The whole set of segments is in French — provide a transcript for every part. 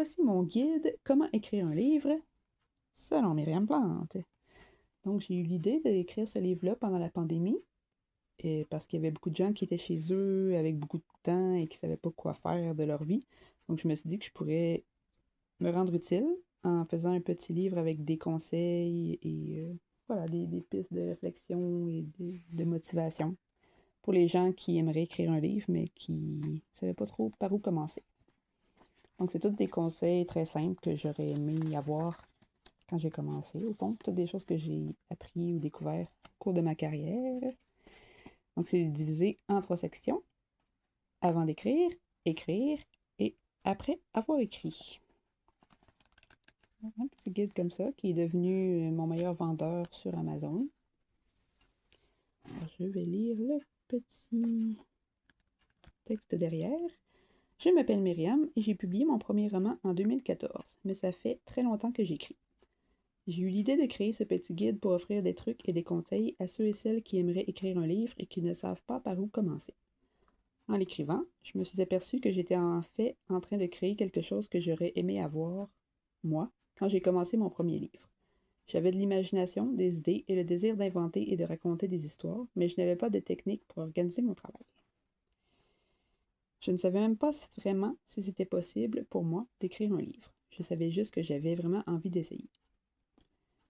Voici mon guide Comment écrire un livre selon Myriam Plante. Donc, j'ai eu l'idée d'écrire ce livre-là pendant la pandémie parce qu'il y avait beaucoup de gens qui étaient chez eux avec beaucoup de temps et qui ne savaient pas quoi faire de leur vie. Donc, je me suis dit que je pourrais me rendre utile en faisant un petit livre avec des conseils et voilà, des pistes de réflexion et de motivation pour les gens qui aimeraient écrire un livre mais qui ne savaient pas trop par où commencer. Donc, c'est tous des conseils très simples que j'aurais aimé avoir quand j'ai commencé. Au fond, toutes des choses que j'ai appris ou découvert au cours de ma carrière. Donc, c'est divisé en 3 sections. Avant d'écrire, écrire et après avoir écrit. Un petit guide comme ça qui est devenu mon meilleur vendeur sur Amazon. Alors, je vais lire le petit texte derrière. Je m'appelle Myriam et j'ai publié mon premier roman en 2014, mais ça fait très longtemps que j'écris. J'ai eu l'idée de créer ce petit guide pour offrir des trucs et des conseils à ceux et celles qui aimeraient écrire un livre et qui ne savent pas par où commencer. En l'écrivant, je me suis aperçue que j'étais en fait en train de créer quelque chose que j'aurais aimé avoir, moi, quand j'ai commencé mon premier livre. J'avais de l'imagination, des idées et le désir d'inventer et de raconter des histoires, mais je n'avais pas de technique pour organiser mon travail. Je ne savais même pas vraiment si c'était possible pour moi d'écrire un livre. Je savais juste que j'avais vraiment envie d'essayer.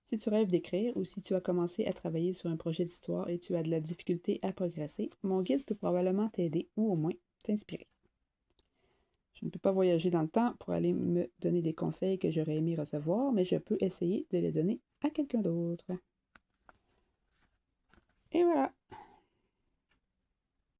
Si tu rêves d'écrire ou si tu as commencé à travailler sur un projet d'histoire et tu as de la difficulté à progresser, mon guide peut probablement t'aider ou au moins t'inspirer. Je ne peux pas voyager dans le temps pour aller me donner des conseils que j'aurais aimé recevoir, mais je peux essayer de les donner à quelqu'un d'autre. Et voilà!